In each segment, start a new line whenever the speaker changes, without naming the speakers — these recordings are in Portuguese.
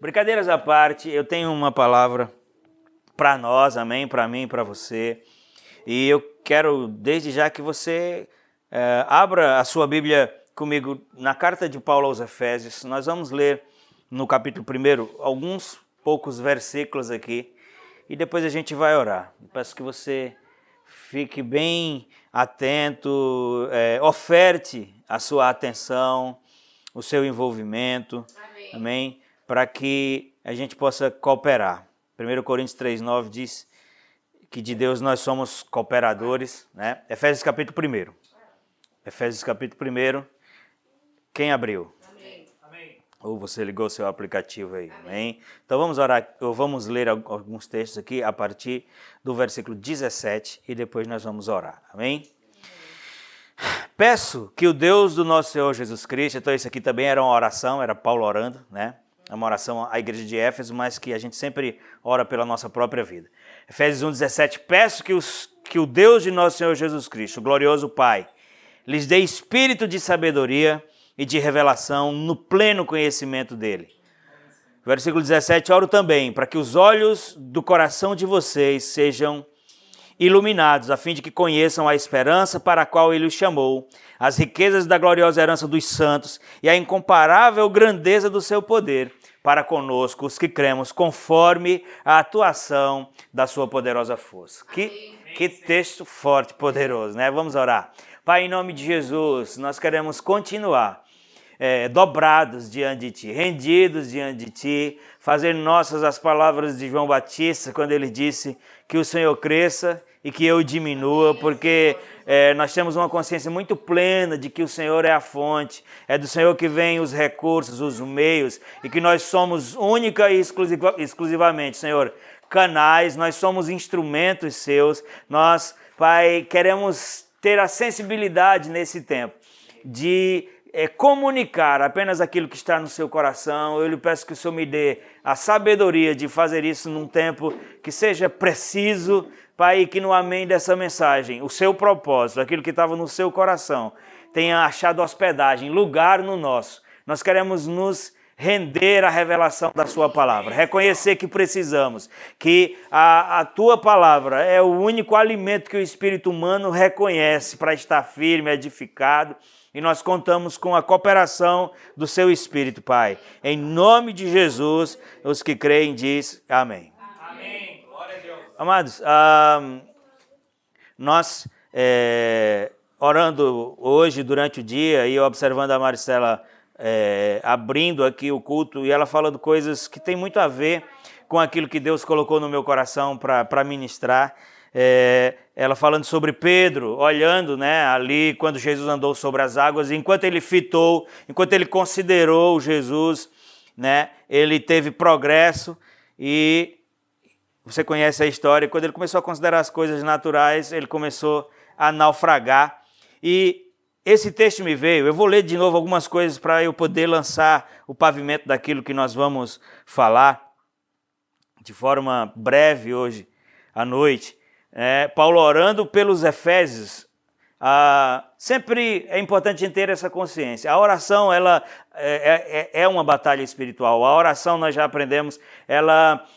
Brincadeiras à parte, eu tenho uma palavra para nós, amém? Para mim, para você. E eu quero, desde já, que você abra a sua Bíblia comigo na carta de Paulo aos Efésios. Nós vamos ler no capítulo 1 alguns poucos versículos aqui e depois a gente vai orar. Eu peço que você fique bem atento, oferte a sua atenção, o seu envolvimento, amém? Para que a gente possa cooperar. 1 Coríntios 3,9 diz que de Deus nós somos cooperadores, né? Efésios capítulo 1. Efésios capítulo 1. Quem abriu?
Amém.
Ou você ligou o seu aplicativo aí, amém? Então vamos orar, vamos ler alguns textos aqui a partir do versículo 17 e depois nós vamos orar, amém? Peço que o Deus do nosso Senhor Jesus Cristo, então isso aqui também era uma oração, era Paulo orando, né? É uma oração à igreja de Éfeso, mas que a gente sempre ora pela nossa própria vida. Efésios 1,17, peço que o Deus de nosso Senhor Jesus Cristo, o glorioso Pai, lhes dê espírito de sabedoria e de revelação no pleno conhecimento dele. Versículo 17, oro também para que os olhos do coração de vocês sejam iluminados, a fim de que conheçam a esperança para a qual ele os chamou, as riquezas da gloriosa herança dos santos e a incomparável grandeza do seu poder para conosco, os que cremos, conforme a atuação da sua poderosa força. Que texto forte, poderoso, né? Vamos orar. Pai, em nome de Jesus, nós queremos continuar dobrados diante de Ti, rendidos diante de Ti, fazer nossas as palavras de João Batista, quando ele disse que o Senhor cresça e que eu diminua, porque nós temos uma consciência muito plena de que o Senhor é a fonte, é do Senhor que vêm os recursos, os meios, e que nós somos única e exclusivamente, Senhor, canais, nós somos instrumentos Seus. Nós, Pai, queremos ter a sensibilidade nesse tempo de comunicar apenas aquilo que está no seu coração. Eu lhe peço que o Senhor me dê a sabedoria de fazer isso num tempo que seja preciso, Pai, e que no amém dessa mensagem, o seu propósito, aquilo que estava no seu coração, tenha achado hospedagem, lugar no nosso. Nós queremos nos render à revelação da sua palavra, reconhecer que precisamos, que a tua palavra é o único alimento que o espírito humano reconhece para estar firme, edificado, e nós contamos com a cooperação do seu Espírito, Pai. Em nome de Jesus, os que creem diz amém.
Amém. Glória a Deus.
Amados, nós orando hoje durante o dia e observando a Maricela abrindo aqui o culto e ela falando coisas que tem muito a ver com aquilo que Deus colocou no meu coração para ministrar. Ela falando sobre Pedro, olhando, né, ali quando Jesus andou sobre as águas, enquanto ele fitou, enquanto ele considerou Jesus, né, ele teve progresso e você conhece a história, quando ele começou a considerar as coisas naturais, ele começou a naufragar. E esse texto me veio, eu vou ler de novo algumas coisas para eu poder lançar o pavimento daquilo que nós vamos falar de forma breve hoje à noite. Paulo orando pelos Efésios, sempre é importante a gente ter essa consciência. A oração ela é uma batalha espiritual. A oração, nós já aprendemos, ela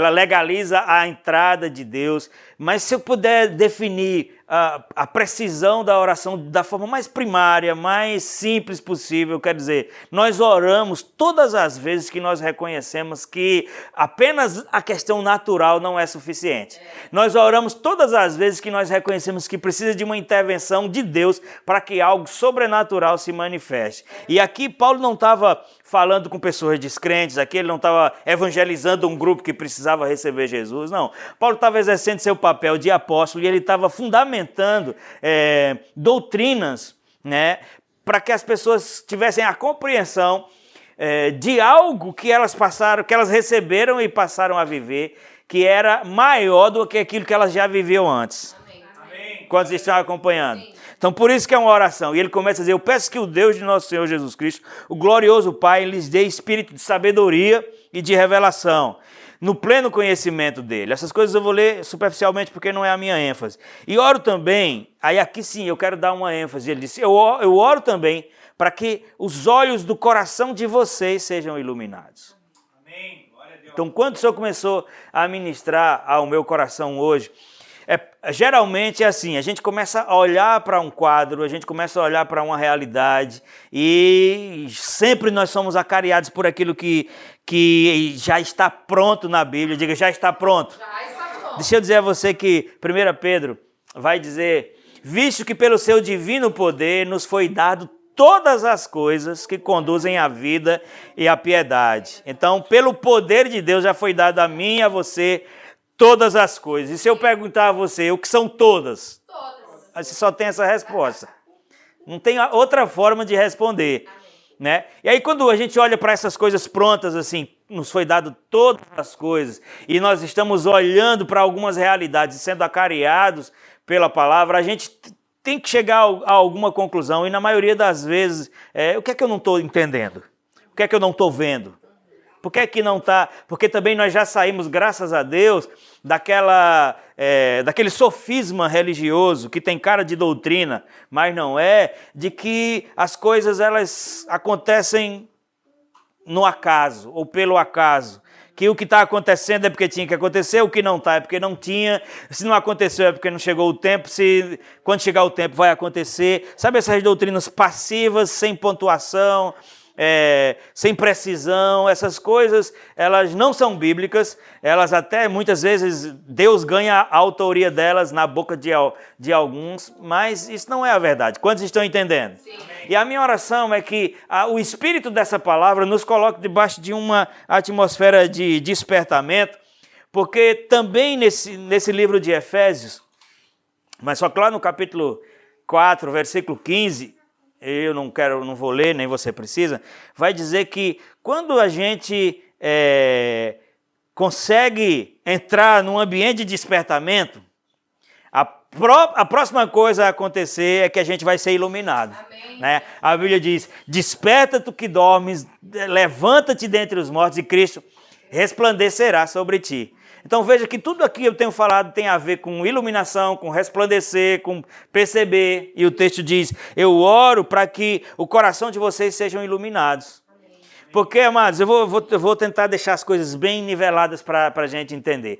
legaliza a entrada de Deus. Mas se eu puder definir a precisão da oração da forma mais primária, mais simples possível, quer dizer, nós oramos todas as vezes que nós reconhecemos que apenas a questão natural não é suficiente. Nós oramos todas as vezes que nós reconhecemos que precisa de uma intervenção de Deus para que algo sobrenatural se manifeste. E aqui Paulo não estava falando com pessoas descrentes, aqui ele não estava evangelizando um grupo que precisava receber Jesus, não. Paulo estava exercendo seu papel de apóstolo e ele estava fundamentando doutrinas, né, para que as pessoas tivessem a compreensão de algo que elas passaram, que elas receberam e passaram a viver, que era maior do que aquilo que elas já viviam antes.
Amém.
Quantos estão acompanhando? Então, por isso que é uma oração. E ele começa a dizer, eu peço que o Deus de nosso Senhor Jesus Cristo, o glorioso Pai, lhes dê espírito de sabedoria e de revelação, no pleno conhecimento dele. Essas coisas eu vou ler superficialmente porque não é a minha ênfase. E oro também, aí aqui sim eu quero dar uma ênfase. Ele disse, eu oro também para que os olhos do coração de vocês sejam iluminados.
Amém.
Então, quando o Senhor começou a ministrar ao meu coração hoje, geralmente é assim, a gente começa a olhar para um quadro, a gente começa a olhar para uma realidade e sempre nós somos acariados por aquilo que já está pronto na Bíblia. Diga, já está pronto.
Já está pronto.
Deixa eu dizer a você que 1 Pedro vai dizer, visto que pelo seu divino poder nos foi dado todas as coisas que conduzem à vida e à piedade. Então, pelo poder de Deus já foi dado a mim e a você todas as coisas. E se eu perguntar a você, o que são todas?
Todas.
Você só tem essa resposta. Não tem outra forma de responder. Né? E aí quando a gente olha para essas coisas prontas, assim, nos foi dado todas as coisas, e nós estamos olhando para algumas realidades, sendo acariados pela palavra, a gente tem que chegar a alguma conclusão, e na maioria das vezes, o que é que eu não estou entendendo? O que é que eu não estou vendo? Por que é que não está? Porque também nós já saímos, graças a Deus, daquele sofisma religioso que tem cara de doutrina, mas não é, de que as coisas elas acontecem no acaso ou pelo acaso. Que o que está acontecendo é porque tinha que acontecer, o que não está é porque não tinha, se não aconteceu é porque não chegou o tempo, se quando chegar o tempo vai acontecer. Sabe essas doutrinas passivas, sem pontuação, sem precisão, essas coisas, elas não são bíblicas, elas até muitas vezes Deus ganha a autoria delas na boca de alguns, mas isso não é a verdade. Quantos estão entendendo?
Sim.
E a minha oração é que o espírito dessa palavra nos coloque debaixo de uma atmosfera de despertamento, porque também nesse livro de Efésios, mas só que lá no capítulo 4, versículo 15, eu não vou ler, nem você precisa, vai dizer que quando a gente consegue entrar num ambiente de despertamento, a próxima coisa a acontecer é que a gente vai ser iluminado.
Amém.
Né? A Bíblia diz, desperta tu que dormes, levanta-te dentre os mortos e Cristo resplandecerá sobre ti. Então veja que tudo aqui eu tenho falado tem a ver com iluminação, com resplandecer, com perceber. E o texto diz, eu oro para que o coração de vocês sejam iluminados. Amém. Porque, amados, eu vou tentar deixar as coisas bem niveladas para a gente entender.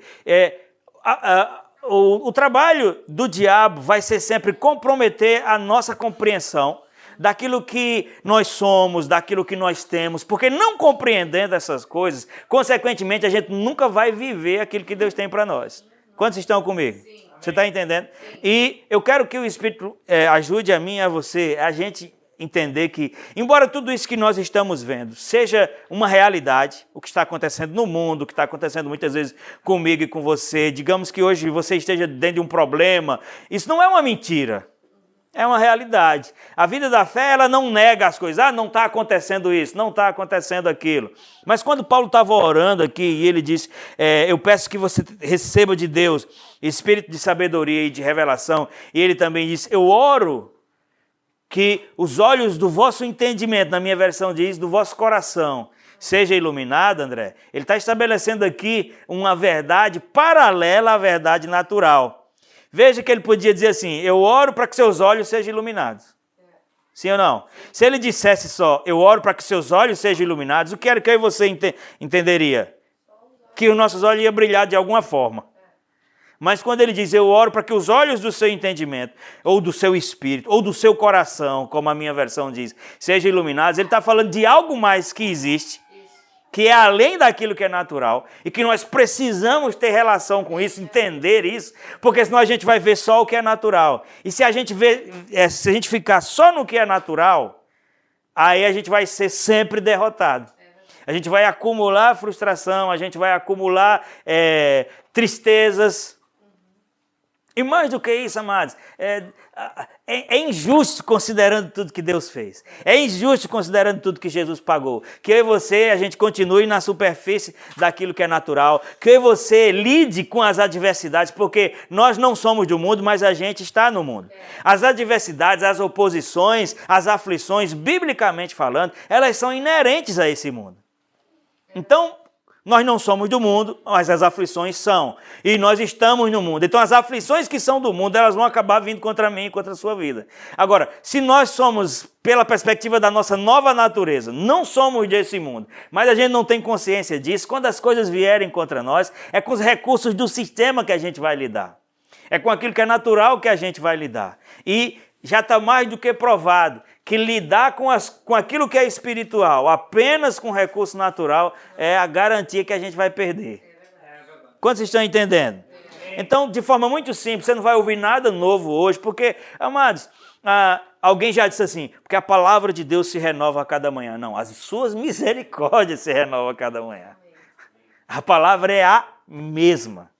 O trabalho do diabo vai ser sempre comprometer a nossa compreensão daquilo que nós somos, daquilo que nós temos, porque não compreendendo essas coisas, consequentemente a gente nunca vai viver aquilo que Deus tem para nós. Quantos estão comigo?
Sim.
Você está entendendo? Sim. E eu quero que o Espírito ajude a mim e a você, a gente entender que, embora tudo isso que nós estamos vendo seja uma realidade, o que está acontecendo no mundo, o que está acontecendo muitas vezes comigo e com você, digamos que hoje você esteja dentro de um problema, isso não é uma mentira. É uma realidade. A vida da fé, ela não nega as coisas. Não está acontecendo isso, não está acontecendo aquilo. Mas quando Paulo estava orando aqui e ele disse, eu peço que você receba de Deus espírito de sabedoria e de revelação. E ele também disse, eu oro que os olhos do vosso entendimento, na minha versão diz, do vosso coração, seja iluminado, André. Ele está estabelecendo aqui uma verdade paralela à verdade natural. Veja que ele podia dizer assim, eu oro para que seus olhos sejam iluminados. Sim ou não? Se ele dissesse só, eu oro para que seus olhos sejam iluminados, o que era que eu e você entenderia? Que os nossos olhos iam brilhar de alguma forma. Mas quando ele diz, eu oro para que os olhos do seu entendimento, ou do seu espírito, ou do seu coração, como a minha versão diz, sejam iluminados, ele está falando de algo mais que existe, que é além daquilo que é natural, e que nós precisamos ter relação com isso, entender isso, porque senão a gente vai ver só o que é natural. E se a gente ficar só no que é natural, aí a gente vai ser sempre derrotado. A gente vai acumular frustração, a gente vai acumular tristezas. E mais do que isso, amados, é injusto considerando tudo que Deus fez. É injusto considerando tudo que Jesus pagou. Que eu e você, a gente continue na superfície daquilo que é natural. Que eu e você lide com as adversidades, porque nós não somos do mundo, mas a gente está no mundo. As adversidades, as oposições, as aflições, biblicamente falando, elas são inerentes a esse mundo. Então, Nós não somos do mundo, mas as aflições são. E nós estamos no mundo. Então as aflições que são do mundo, elas vão acabar vindo contra mim e contra a sua vida. Agora, se nós somos, pela perspectiva da nossa nova natureza, não somos desse mundo, mas a gente não tem consciência disso, quando as coisas vierem contra nós, é com os recursos do sistema que a gente vai lidar. É com aquilo que é natural que a gente vai lidar. E já está mais do que provado que lidar com aquilo que é espiritual apenas com recurso natural é a garantia que a gente vai perder. Quantos estão entendendo? Então, de forma muito simples, você não vai ouvir nada novo hoje, porque, amados, alguém já disse assim, porque a palavra de Deus se renova a cada manhã. Não, as suas misericórdias se renovam a cada manhã. A palavra é a mesma.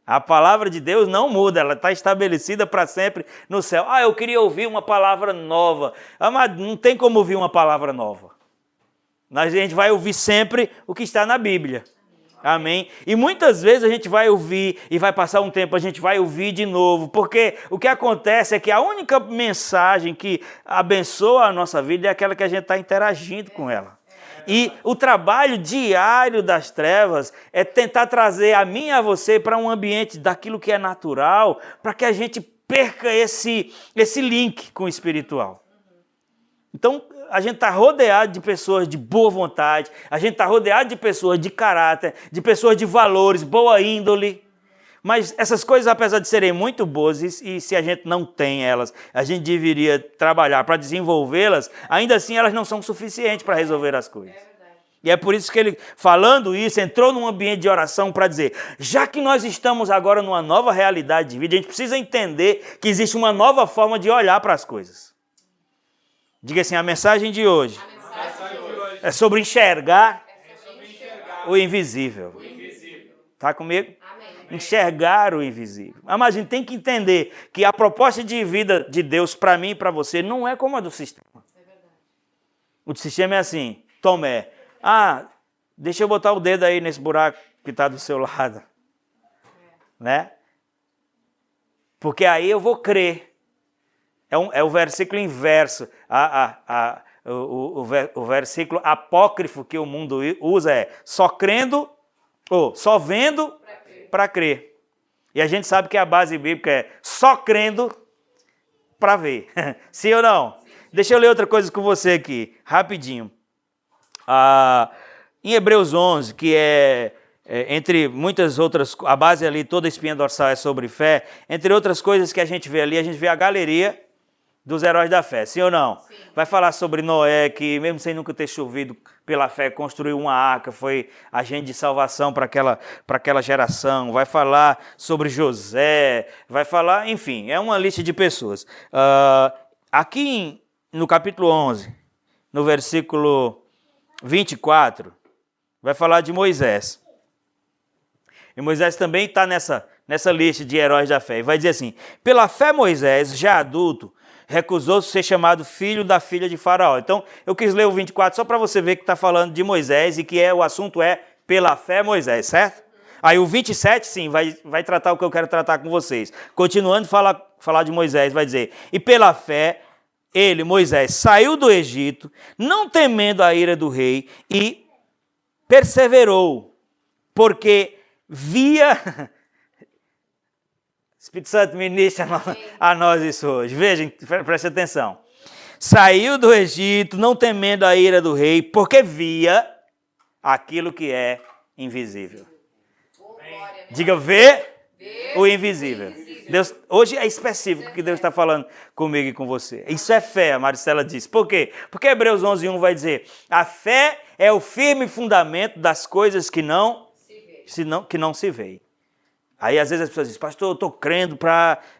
A palavra de Deus não muda, ela está estabelecida para sempre no céu. Eu queria ouvir uma palavra nova. Mas não tem como ouvir uma palavra nova. A gente vai ouvir sempre o que está na Bíblia. Amém? E muitas vezes a gente vai ouvir e vai passar um tempo, a gente vai ouvir de novo, porque o que acontece é que a única mensagem que abençoa a nossa vida é aquela que a gente está interagindo com ela. E o trabalho diário das trevas é tentar trazer a mim e a você para um ambiente daquilo que é natural, para que a gente perca esse link com o espiritual. Então, a gente está rodeado de pessoas de boa vontade, a gente está rodeado de pessoas de caráter, de pessoas de valores, boa índole. Mas essas coisas, apesar de serem muito boas, e se a gente não tem elas, a gente deveria trabalhar para desenvolvê-las, ainda assim elas não são suficientes para resolver as coisas. E é por isso que ele, falando isso, entrou num ambiente de oração para dizer, já que nós estamos agora numa nova realidade de vida, a gente precisa entender que existe uma nova forma de olhar para as coisas. Diga assim, a mensagem de hoje é sobre enxergar o invisível. Está comigo? Enxergar o invisível. Mas a gente tem que entender que a proposta de vida de Deus para mim e para você não é como a do sistema. O do sistema é assim, Tomé, deixa eu botar o dedo aí nesse buraco que está do seu lado. Né? Porque aí eu vou crer. É o versículo inverso. O versículo apócrifo que o mundo usa é só crendo, ou só vendo para crer. E a gente sabe que a base bíblica é só crendo para ver. Sim ou não? Sim. Deixa eu ler outra coisa com você aqui, rapidinho. Em Hebreus 11, que entre muitas outras, a base ali, toda a espinha dorsal é sobre fé, entre outras coisas que a gente vê ali, a gente vê a galeria dos heróis da fé, sim ou não? Sim. Vai falar sobre Noé, que mesmo sem nunca ter chovido, pela fé construiu uma arca, foi agente de salvação para aquela geração. Vai falar sobre José, vai falar, enfim, é uma lista de pessoas. Aqui no capítulo 11, no versículo 24, vai falar de Moisés. E Moisés também está nessa lista de heróis da fé. E vai dizer assim, pela fé Moisés, já adulto, recusou ser chamado filho da filha de Faraó. Então, eu quis ler o 24 só para você ver que está falando de Moisés e que o assunto é pela fé Moisés, certo? Aí o 27, sim, vai tratar o que eu quero tratar com vocês. Continuando falar de Moisés, vai dizer, e pela fé, ele, Moisés, saiu do Egito, não temendo a ira do rei, e perseverou, porque via... Espírito Santo ministra a nós isso hoje. Vejam, preste atenção. Saiu do Egito, não temendo a ira do rei, porque via aquilo que é invisível. Diga, vê o invisível. Deus, hoje é específico que Deus está falando comigo e com você. Isso é fé, a Maricela disse. Por quê? Porque Hebreus 11:1 vai dizer, a fé é o firme fundamento das coisas que não se veem. Aí, às vezes, as pessoas dizem, pastor, eu estou crendo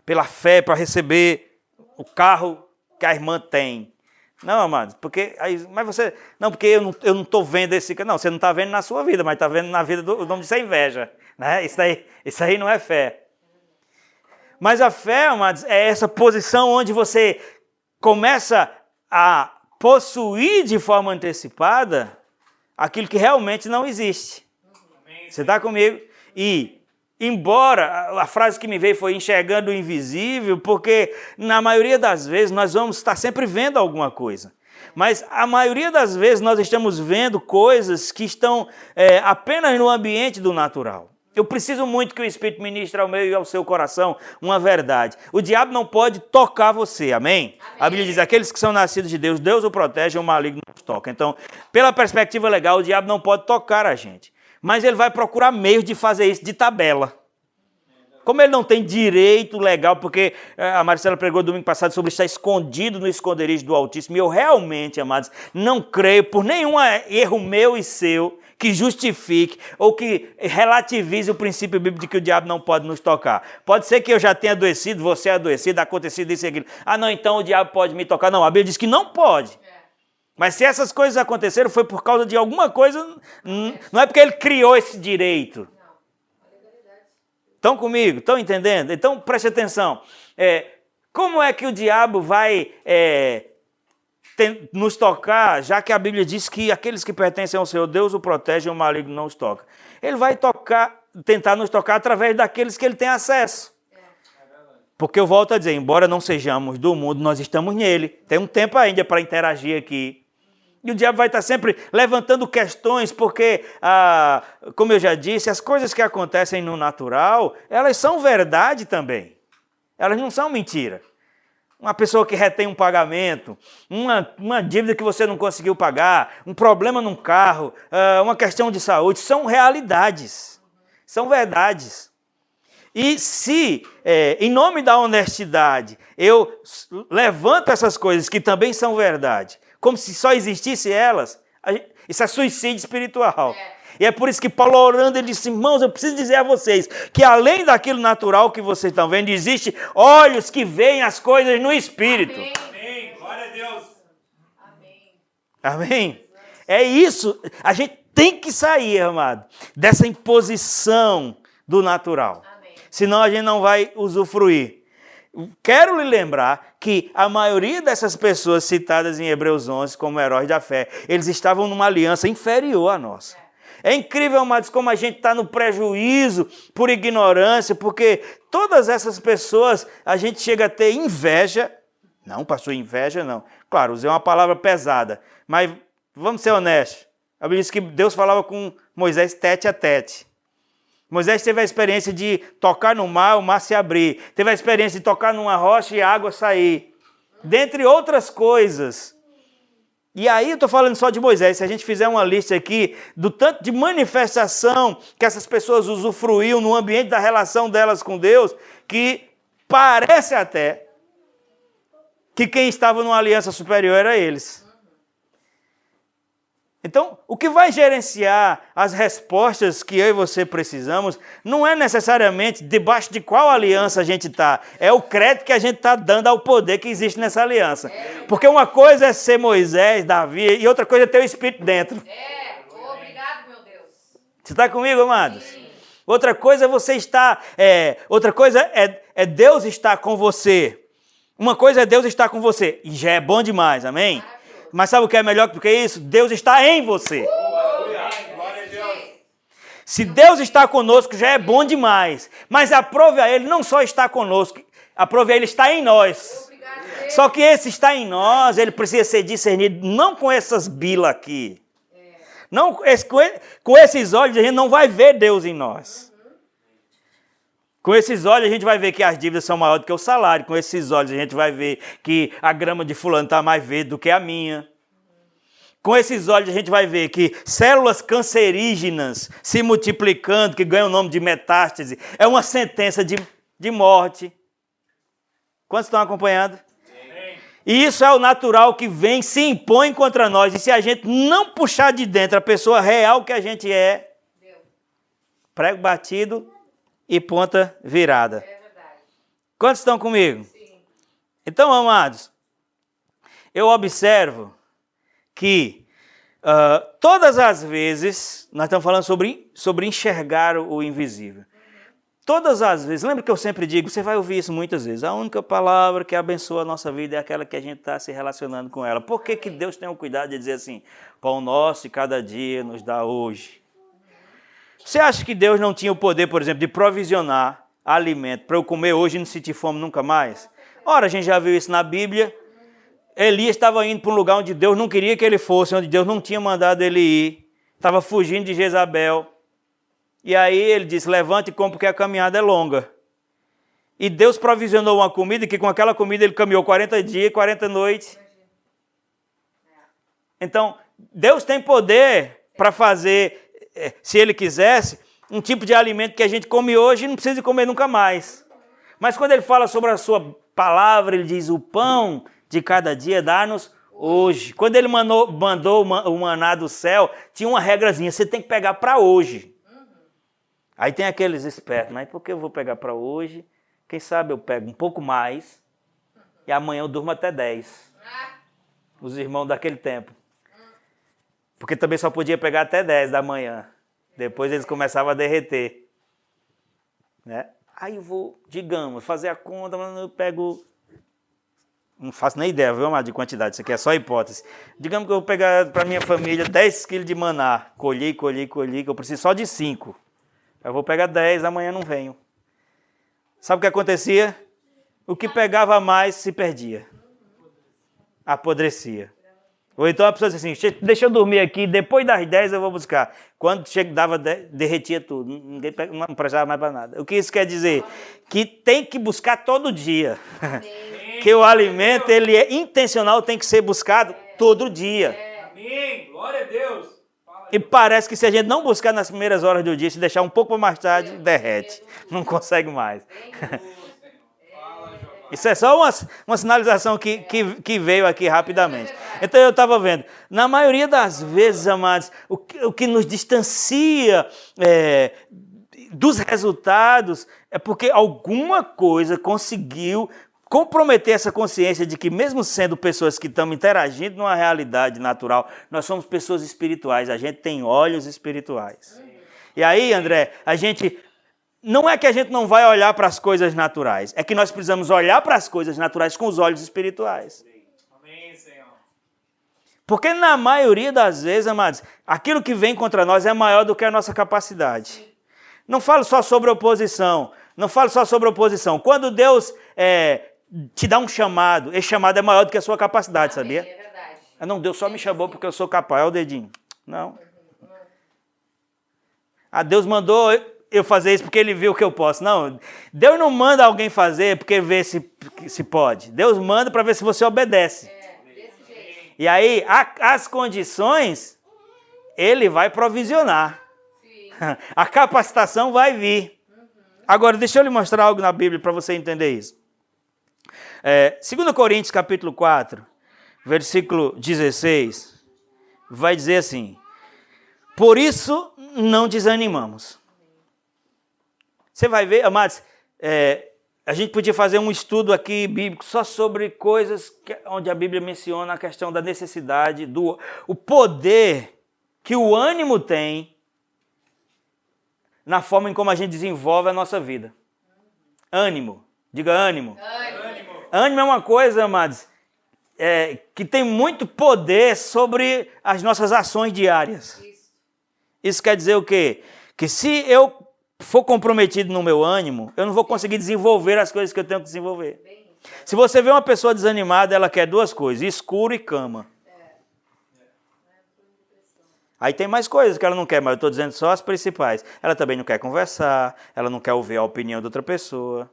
pela fé para receber o carro que a irmã tem. Não, amado, porque eu não estou vendo esse carro. Não, você não está vendo na sua vida, mas está vendo na vida o nome disso é inveja. Né? Isso aí não é fé. Mas a fé, amados, é essa posição onde você começa a possuir de forma antecipada aquilo que realmente não existe. Você está comigo? Embora a frase que me veio foi enxergando o invisível, porque na maioria das vezes nós vamos estar sempre vendo alguma coisa. Mas a maioria das vezes nós estamos vendo coisas que estão apenas no ambiente do natural. Eu preciso muito que o Espírito ministre ao meu e ao seu coração uma verdade. O diabo não pode tocar você, amém? A Bíblia diz, aqueles que são nascidos de Deus, Deus o protege e o maligno não os toca. Então, pela perspectiva legal, o diabo não pode tocar a gente. Mas ele vai procurar meios de fazer isso de tabela. Como ele não tem direito legal, porque a Marcela pregou domingo passado sobre estar escondido no esconderijo do Altíssimo, e eu realmente, amados, não creio por nenhum erro meu e seu que justifique ou que relativize o princípio bíblico de que o diabo não pode nos tocar. Pode ser que eu já tenha adoecido, você é adoecido, acontecido isso e aquilo. Ah, não, então o diabo pode me tocar. Não, a Bíblia diz que não pode. Mas se essas coisas aconteceram, foi por causa de alguma coisa, não é porque ele criou esse direito. Estão comigo? Estão entendendo? Então, preste atenção. Como é que o diabo vai nos tocar, já que a Bíblia diz que aqueles que pertencem ao Senhor, Deus o protege e o maligno não os toca? Ele vai tentar nos tocar através daqueles que ele tem acesso. Porque eu volto a dizer, embora não sejamos do mundo, nós estamos nele. Tem um tempo ainda para interagir aqui. E o diabo vai estar sempre levantando questões, porque, como eu já disse, as coisas que acontecem no natural, elas são verdade também. Elas não são mentira. Uma pessoa que retém um pagamento, uma dívida que você não conseguiu pagar, um problema num carro, uma questão de saúde, são realidades, são verdades. E se, em nome da honestidade, eu levanto essas coisas que também são verdade, como se só existissem elas, isso é suicídio espiritual. E é por isso que Paulo orando, ele disse, irmãos, eu preciso dizer a vocês que além daquilo natural que vocês estão vendo, existe olhos que veem as coisas no Espírito.
Amém. Amém. Glória a Deus.
Amém. Amém. É isso. A gente tem que sair, amado, dessa imposição do natural. Amém. Senão a gente não vai usufruir. Quero lhe lembrar que a maioria dessas pessoas citadas em Hebreus 11 como heróis da fé, eles estavam numa aliança inferior à nossa. É incrível, amados, como a gente está no prejuízo por ignorância, porque todas essas pessoas, a gente chega a ter inveja. Não, pastor, inveja não. Claro, usei uma palavra pesada, mas vamos ser honestos. A Bíblia diz que Deus falava com Moisés tete a tete. Moisés teve a experiência de tocar no mar, o mar se abrir. Teve a experiência de tocar numa rocha e a água sair. Dentre outras coisas. E aí eu estou falando só de Moisés. Se a gente fizer uma lista aqui do tanto de manifestação que essas pessoas usufruíam no ambiente da relação delas com Deus, que parece até que quem estava numa aliança superior era eles. Então, o que vai gerenciar as respostas que eu e você precisamos não é necessariamente debaixo de qual aliança a gente está, é o crédito que a gente está dando ao poder que existe nessa aliança. Porque uma coisa é ser Moisés, Davi, e outra coisa é ter o Espírito dentro.
Obrigado, meu Deus.
Você está comigo, amados?
Sim.
Outra coisa é você estar, outra coisa é Deus estar com você. Uma coisa é Deus estar com você, e já é bom demais, amém? Mas sabe o que é melhor do que isso? Deus está em você.
Glória a Deus.
Se Deus está conosco, já é bom demais. Mas aprove a Ele não só estar conosco, aprove a Ele estar em nós. Só que esse está em nós, ele precisa ser discernido, não com essas bilas aqui. Não, com esses olhos a gente não vai ver Deus em nós. Com esses olhos a gente vai ver que as dívidas são maiores do que o salário. Com esses olhos a gente vai ver que a grama de fulano está mais verde do que a minha. Com esses olhos a gente vai ver que células cancerígenas se multiplicando, que ganham o nome de metástase, é uma sentença de morte. Quantos estão acompanhando? E isso é o natural que vem, se impõe contra nós. E se a gente não puxar de dentro a pessoa real que a gente é, prego batido e ponta virada.
É verdade.
Quantos estão comigo?
Sim.
Então, amados, eu observo que todas as vezes, nós estamos falando sobre enxergar o invisível. Todas as vezes, lembra que eu sempre digo, você vai ouvir isso muitas vezes, a única palavra que abençoa a nossa vida é aquela que a gente está se relacionando com ela. Por que Deus tem o cuidado de dizer assim, pão nosso de cada dia nos dá hoje? Você acha que Deus não tinha o poder, por exemplo, de provisionar alimento para eu comer hoje e não sentir fome nunca mais? Ora, a gente já viu isso na Bíblia. Elias estava indo para um lugar onde Deus não queria que ele fosse, onde Deus não tinha mandado ele ir. Estava fugindo de Jezabel. E aí ele disse, levante e come porque a caminhada é longa. E Deus provisionou uma comida que com aquela comida ele caminhou 40 dias e 40 noites. Então, Deus tem poder para fazer, se ele quisesse, um tipo de alimento que a gente come hoje e não precisa comer nunca mais. Mas quando ele fala sobre a sua palavra, ele diz, o pão de cada dia dá-nos hoje. Quando ele mandou o maná do céu, tinha uma regrazinha, você tem que pegar para hoje. Aí tem aqueles espertos, mas por que eu vou pegar para hoje? Quem sabe eu pego um pouco mais e amanhã eu durmo até 10. Os irmãos daquele tempo. Porque também só podia pegar até 10 da manhã. Depois eles começavam a derreter. Né? Aí eu vou, digamos, fazer a conta, mas eu pego... Não faço nem ideia, viu, amado, de quantidade. Isso aqui é só hipótese. Digamos que eu vou pegar para minha família 10 quilos de maná. Colhi, que eu preciso só de 5. Eu vou pegar 10, amanhã não venho. Sabe o que acontecia? O que pegava mais se perdia. Apodrecia. Ou então a pessoa diz assim, deixa eu dormir aqui, depois das 10 eu vou buscar. Quando dava 10, derretia tudo, ninguém não prestava mais para nada. O que isso quer dizer? Que tem que buscar todo dia. Que o alimento, ele é intencional, tem que ser buscado todo dia.
Amém. Glória a Deus.
E parece que se a gente não buscar nas primeiras horas do dia, se deixar um pouco para mais tarde, derrete. Não consegue mais. Isso é só uma sinalização que veio aqui rapidamente. Então eu estava vendo, na maioria das vezes, amados, o que nos distancia dos resultados é porque alguma coisa conseguiu comprometer essa consciência de que mesmo sendo pessoas que estamos interagindo numa realidade natural, nós somos pessoas espirituais, a gente tem olhos espirituais. E aí, André, não é que a gente não vai olhar para as coisas naturais, é que nós precisamos olhar para as coisas naturais com os olhos espirituais.
Amém, Senhor.
Porque na maioria das vezes, amados, aquilo que vem contra nós é maior do que a nossa capacidade. Não falo só sobre oposição, Quando Deus te dá um chamado, esse chamado é maior do que a sua capacidade, sabia?
É verdade.
Não, Deus só me chamou porque eu sou capaz, olha o dedinho. Não. Deus mandou eu fazer isso porque ele viu que eu posso. Não, Deus não manda alguém fazer porque vê se pode. Deus manda para ver se você obedece.
Desse jeito.
E aí, as condições, ele vai provisionar.
Sim.
A capacitação vai vir. Agora, deixa eu lhe mostrar algo na Bíblia para você entender isso. 2 Coríntios, capítulo 4, versículo 16, vai dizer assim, por isso não desanimamos. Você vai ver, amados, a gente podia fazer um estudo aqui bíblico só sobre coisas onde a Bíblia menciona a questão da necessidade, o poder que o ânimo tem na forma em como a gente desenvolve a nossa vida. Ânimo, diga ânimo. Ânimo é uma coisa, amados, que tem muito poder sobre as nossas ações diárias. Isso quer dizer o quê? Que se eu for comprometido no meu ânimo, eu não vou conseguir desenvolver as coisas que eu tenho que desenvolver. Se você vê uma pessoa desanimada, ela quer duas coisas, escuro e cama. Aí tem mais coisas que ela não quer, mas eu estou dizendo só as principais. Ela também não quer conversar, ela não quer ouvir a opinião de outra pessoa.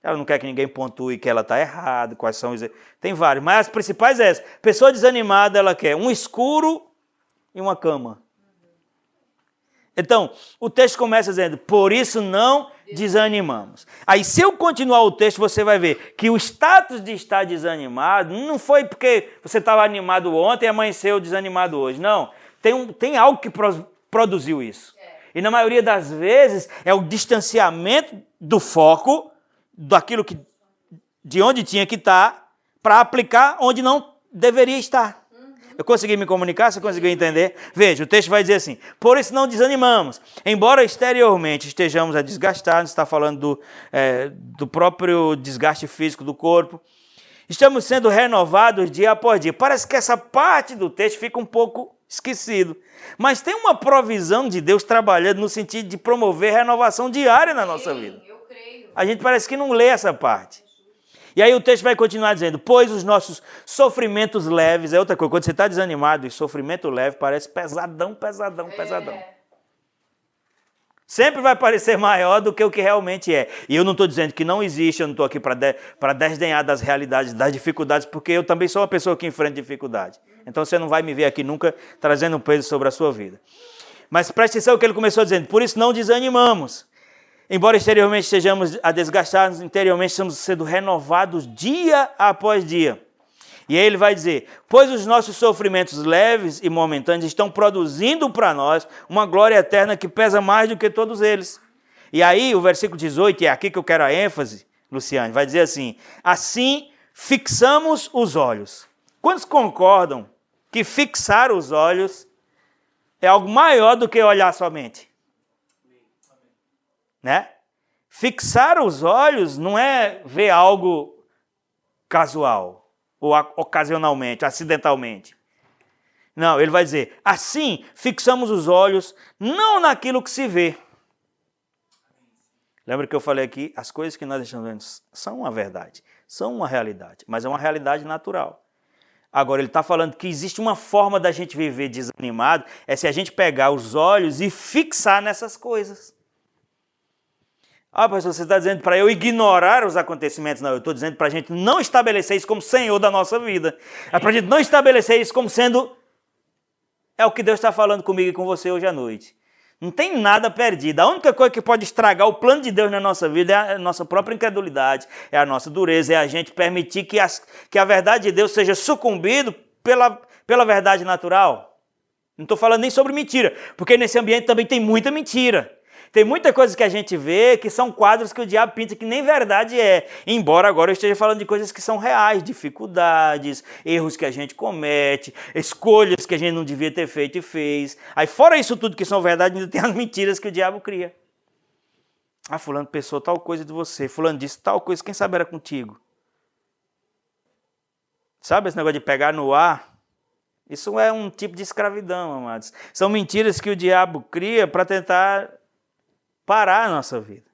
Ela não quer que ninguém pontue que ela está errada, quais são os... Tem vários, mas as principais é essa. Pessoa desanimada, ela quer um escuro e uma cama. Então, o texto começa dizendo, por isso não desanimamos. Aí, se eu continuar o texto, você vai ver que o status de estar desanimado não foi porque você estava animado ontem e amanheceu desanimado hoje. Não, tem algo que produziu isso. E na maioria das vezes é o distanciamento do foco daquilo de onde tinha que estar para aplicar onde não deveria estar. Eu consegui me comunicar? Você conseguiu entender? Veja, o texto vai dizer assim, por isso não desanimamos, embora exteriormente estejamos a desgastar, está falando do próprio desgaste físico do corpo, estamos sendo renovados dia após dia. Parece que essa parte do texto fica um pouco esquecido, mas tem uma provisão de Deus trabalhando no sentido de promover renovação diária na nossa vida.
Eu creio.
A gente parece que não lê essa parte. E aí o texto vai continuar dizendo, pois os nossos sofrimentos leves, é outra coisa, quando você está desanimado e sofrimento leve parece pesadão, pesadão, pesadão. Sempre vai parecer maior do que o que realmente é. E eu não estou dizendo que não existe, eu não estou aqui para desdenhar das realidades, das dificuldades, porque eu também sou uma pessoa que enfrenta dificuldade. Então você não vai me ver aqui nunca trazendo um peso sobre a sua vida. Mas preste atenção que ele começou dizendo, por isso não desanimamos. Embora exteriormente estejamos a desgastar-nos, interiormente estamos sendo renovados dia após dia. E aí ele vai dizer, pois os nossos sofrimentos leves e momentâneos estão produzindo para nós uma glória eterna que pesa mais do que todos eles. E aí o versículo 18, e é aqui que eu quero a ênfase, Luciane, vai dizer assim, assim fixamos os olhos. Quantos concordam que fixar os olhos é algo maior do que olhar somente? Né? Fixar os olhos não é ver algo casual ou ocasionalmente, acidentalmente. Não, ele vai dizer, assim fixamos os olhos não naquilo que se vê. Lembra que eu falei aqui, as coisas que nós estamos vendo são uma verdade, são uma realidade, mas é uma realidade natural. Agora ele está falando que existe uma forma da gente viver desanimado, é se a gente pegar os olhos e fixar nessas coisas. Ah, pastor, você está dizendo para eu ignorar os acontecimentos? Não, eu estou dizendo para a gente não estabelecer isso como Senhor da nossa vida. É para a gente não estabelecer isso como sendo... É o que Deus está falando comigo e com você hoje à noite. Não tem nada perdido. A única coisa que pode estragar o plano de Deus na nossa vida é a nossa própria incredulidade, é a nossa dureza, é a gente permitir que a verdade de Deus seja sucumbido pela verdade natural. Não estou falando nem sobre mentira, porque nesse ambiente também tem muita mentira. Tem muita coisa que a gente vê que são quadros que o diabo pinta que nem verdade é. Embora agora eu esteja falando de coisas que são reais, dificuldades, erros que a gente comete, escolhas que a gente não devia ter feito e fez. Aí fora isso tudo que são verdade, ainda tem as mentiras que o diabo cria. Ah, fulano pensou tal coisa de você, fulano disse tal coisa, quem sabe era contigo. Sabe esse negócio de pegar no ar? Isso é um tipo de escravidão, amados. São mentiras que o diabo cria para tentar parar a nossa vida.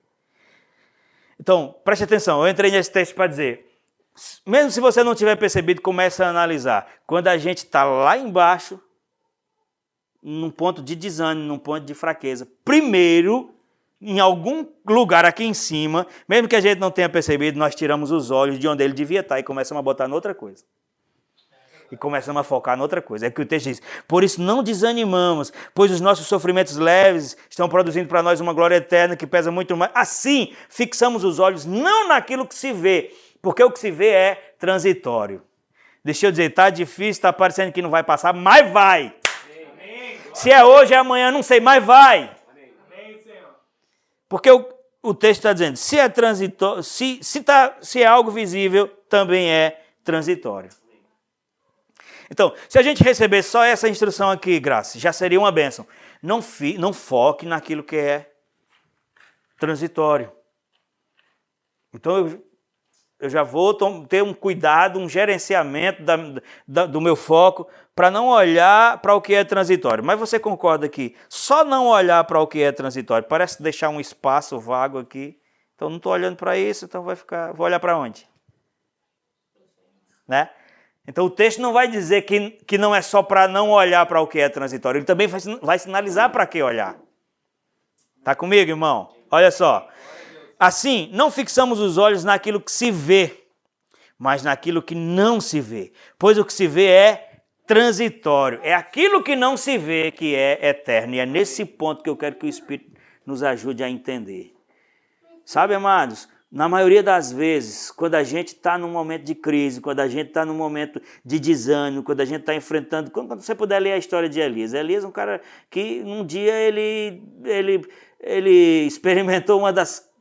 Então, preste atenção, eu entrei nesse texto para dizer, mesmo se você não tiver percebido, comece a analisar. Quando a gente está lá embaixo, num ponto de desânimo, num ponto de fraqueza, primeiro, em algum lugar aqui em cima, mesmo que a gente não tenha percebido, nós tiramos os olhos de onde ele devia estar e começamos a botar noutra coisa. E começamos a focar noutra coisa. É que o texto diz, por isso não desanimamos, pois os nossos sofrimentos leves estão produzindo para nós uma glória eterna que pesa muito mais. Assim, fixamos os olhos não naquilo que se vê, porque o que se vê é transitório. Deixa eu dizer, está difícil, está parecendo que não vai passar, mas vai. Amém. Se é hoje, é amanhã, não sei, mas vai. Amém, Senhor. Porque o texto está dizendo, se é transitório, se é algo visível, também é transitório. Então, se a gente receber só essa instrução aqui, Graça, já seria uma bênção. Não foque naquilo que é transitório. Então, eu já vou ter um cuidado, um gerenciamento do meu foco para não olhar para o que é transitório. Mas você concorda que só não olhar para o que é transitório parece deixar um espaço vago aqui. Então, não estou olhando para isso, então vou olhar para onde? Né? Então o texto não vai dizer que não é só para não olhar para o que é transitório, ele também vai sinalizar para que olhar. Está comigo, irmão? Olha só. Assim, não fixamos os olhos naquilo que se vê, mas naquilo que não se vê. Pois o que se vê é transitório. É aquilo que não se vê que é eterno. E é nesse ponto que eu quero que o Espírito nos ajude a entender. Sabe, amados? Na maioria das vezes, quando a gente está num momento de crise, quando a gente está num momento de desânimo, quando a gente está enfrentando... Quando você puder ler a história de Elias. Elias é um cara que um dia ele experimentou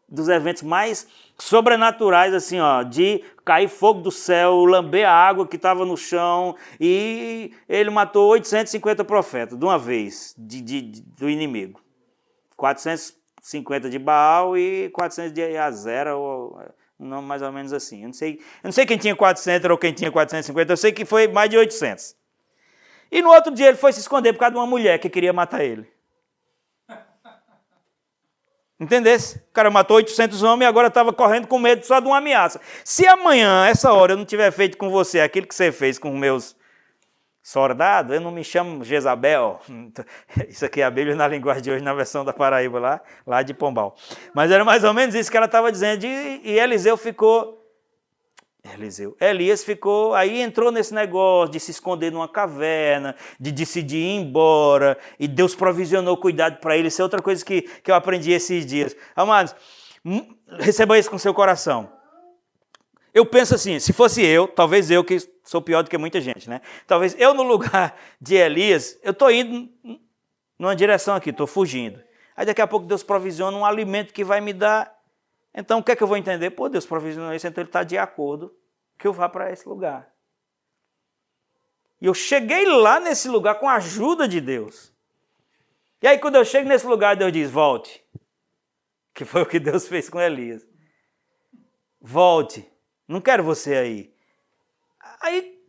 dos eventos mais sobrenaturais, assim, ó, de cair fogo do céu, lamber a água que estava no chão, e ele matou 850 profetas de uma vez, do inimigo. 450 de Baal e 400 de Azera, ou não, mais ou menos assim. Eu não sei quem tinha 400 ou quem tinha 450, eu sei que foi mais de 800. E no outro dia ele foi se esconder por causa de uma mulher que queria matar ele. Entendesse? O cara matou 800 homens e agora estava correndo com medo só de uma ameaça. Se amanhã, essa hora, eu não tiver feito com você aquilo que você fez com os meus soldados, eu não me chamo Jezabel. Isso aqui é a Bíblia na linguagem de hoje, na versão da Paraíba, lá de Pombal. Mas era mais ou menos isso que ela estava dizendo. E Elias ficou, aí entrou nesse negócio de se esconder numa caverna, de decidir ir embora, e Deus provisionou cuidado para ele. Isso é outra coisa que eu aprendi esses dias. Amados, receba isso com seu coração. Eu penso assim, se fosse eu, talvez eu que sou pior do que muita gente, né? Talvez eu no lugar de Elias, eu estou indo numa direção aqui, estou fugindo. Aí daqui a pouco Deus provisiona um alimento que vai me dar. Então o que é que eu vou entender? Pô, Deus provisionou isso, então ele está de acordo que eu vá para esse lugar. E eu cheguei lá nesse lugar com a ajuda de Deus. E aí quando eu chego nesse lugar, Deus diz, volte. Que foi o que Deus fez com Elias. Volte. Não quero você aí. Aí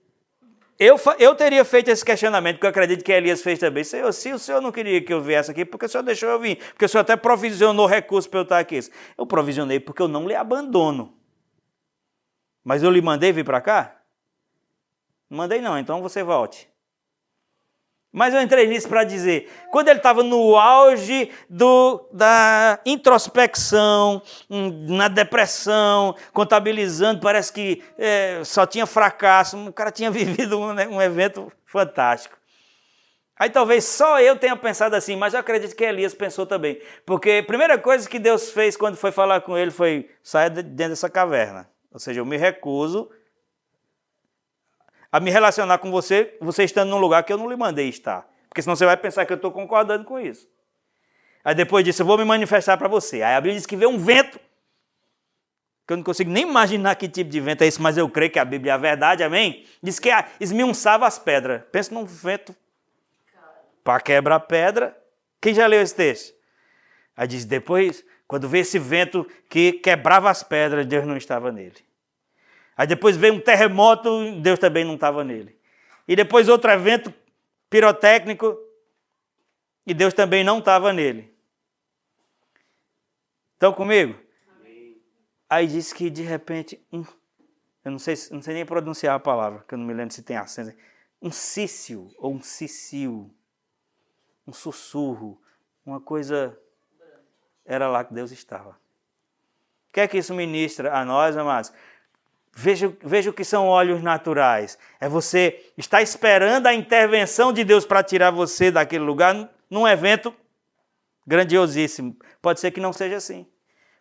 eu teria feito esse questionamento, que eu acredito que Elias fez também. Senhor, se o Senhor não queria que eu viesse aqui, porque o Senhor deixou eu vir? Porque o Senhor até provisionou recursos para eu estar aqui. Eu provisionei porque eu não lhe abandono. Mas eu lhe mandei vir para cá? Não mandei não, então você volte. Mas eu entrei nisso para dizer, quando ele estava no auge da introspecção, na depressão, contabilizando, parece que só tinha fracasso, o cara tinha vivido um evento fantástico. Aí talvez só eu tenha pensado assim, mas eu acredito que Elias pensou também. Porque a primeira coisa que Deus fez quando foi falar com ele foi, saia de dentro dessa caverna. Ou seja, eu me recuso a me relacionar com você, você estando num lugar que eu não lhe mandei estar. Porque senão você vai pensar que eu estou concordando com isso. Aí depois disso eu vou me manifestar para você. Aí a Bíblia diz que veio um vento, que eu não consigo nem imaginar que tipo de vento é esse, mas eu creio que a Bíblia é a verdade, amém? Diz que esmiuçava as pedras. Pensa num vento para quebrar pedra. Quem já leu esse texto? Aí diz, depois, quando veio esse vento que quebrava as pedras, Deus não estava nele. Aí depois veio um terremoto, Deus também não estava nele. E depois outro evento pirotécnico, e Deus também não estava nele. Estão comigo? Amém. Aí diz que de repente, eu não sei nem pronunciar a palavra, que eu não me lembro se tem acento. Um cício, ou um cicio, um sussurro, uma coisa, era lá que Deus estava. O que é que isso ministra a nós, amados? Veja o que são olhos naturais. É você estar esperando a intervenção de Deus para tirar você daquele lugar num evento grandiosíssimo. Pode ser que não seja assim.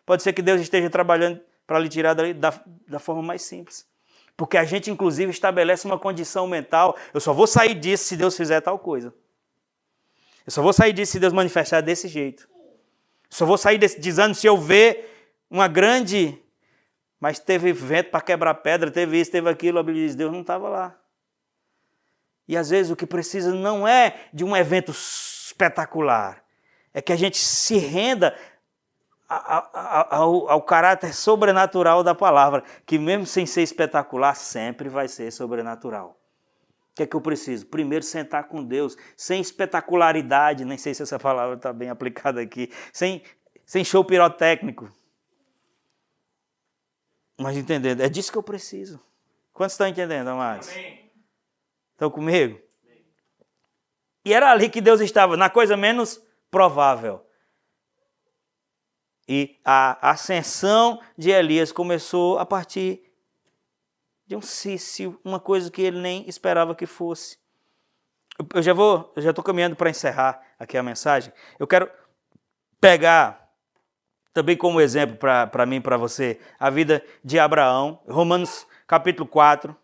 Pode ser que Deus esteja trabalhando para lhe tirar da forma mais simples. Porque a gente, inclusive, estabelece uma condição mental. Eu só vou sair disso se Deus fizer tal coisa. Eu só vou sair disso se Deus manifestar desse jeito. Eu só vou sair desse desânimo se eu ver uma grande... Mas teve vento para quebrar pedra, teve isso, teve aquilo, a Bíblia diz, Deus não estava lá. E às vezes o que precisa não é de um evento espetacular, é que a gente se renda ao caráter sobrenatural da palavra, que mesmo sem ser espetacular, sempre vai ser sobrenatural. O que é que eu preciso? Primeiro sentar com Deus, sem espetacularidade, nem sei se essa palavra está bem aplicada aqui, sem show pirotécnico. Mas entendendo, é disso que eu preciso. Quantos estão entendendo, amados?
Amém.
Estão comigo? Amém. E era ali que Deus estava, na coisa menos provável. E a ascensão de Elias começou a partir de um cício, uma coisa que ele nem esperava que fosse. Eu já estou caminhando para encerrar aqui a mensagem. Eu quero pegar também como exemplo para mim e para você, a vida de Abraão. Romanos capítulo 4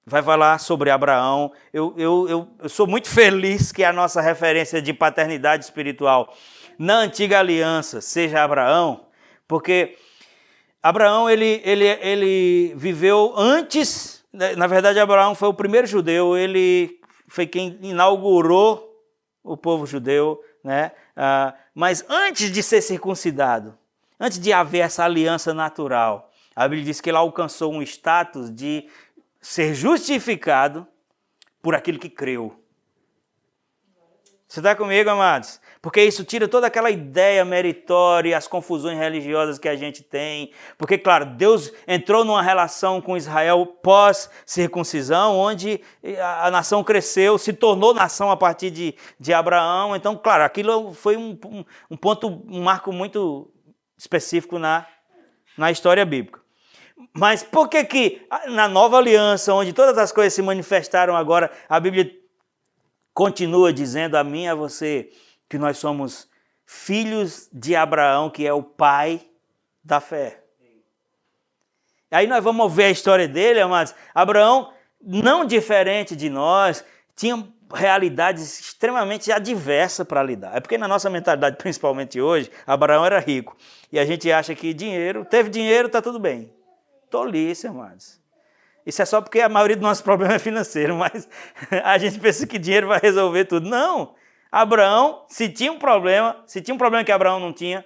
vai falar sobre Abraão. Eu sou muito feliz que a nossa referência de paternidade espiritual na antiga aliança seja Abraão, porque Abraão ele viveu antes, na verdade Abraão foi o primeiro judeu, ele foi quem inaugurou o povo judeu, né? Mas antes de ser circuncidado, antes de haver essa aliança natural, a Bíblia diz que ele alcançou um status de ser justificado por aquele que creu. Você está comigo, amados? Porque isso tira toda aquela ideia meritória, as confusões religiosas que a gente tem. Porque, claro, Deus entrou numa relação com Israel pós-circuncisão, onde a nação cresceu, se tornou nação a partir de Abraão. Então, claro, aquilo foi um ponto, um marco muito específico na história bíblica. Mas por que na nova aliança, onde todas as coisas se manifestaram agora, a Bíblia continua dizendo a mim e a você que nós somos filhos de Abraão, que é o pai da fé? Aí nós vamos ver a história dele, amados. Abraão, não diferente de nós, tinha realidades extremamente adversas para lidar. É porque na nossa mentalidade, principalmente hoje, Abraão era rico. E a gente acha que teve dinheiro, está tudo bem. Tolice, amados. Isso é só porque a maioria dos nossos problemas é financeiro, mas a gente pensa que dinheiro vai resolver tudo. Não! Abraão, se tinha um problema que Abraão não tinha,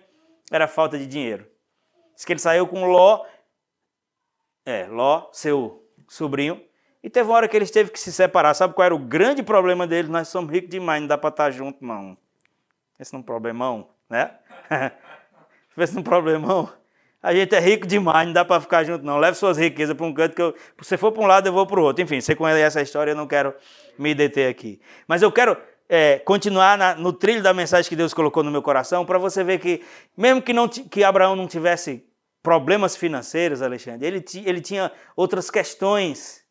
era falta de dinheiro. Diz que ele saiu com Ló, seu sobrinho, e teve uma hora que eles teve que se separar. Sabe qual era o grande problema deles? Nós somos ricos demais, não dá para estar junto, não. Esse não é um problemão, né? Esse não é um problemão. A gente é rico demais, não dá para ficar junto, não. Leve suas riquezas para um canto, que se você for para um lado, eu vou para o outro. Enfim, você conhece essa história, eu não quero me deter aqui. Mas eu quero continuar no trilho da mensagem que Deus colocou no meu coração, para você ver que, mesmo que Abraão não tivesse problemas financeiros, Alexandre, ele tinha outras questões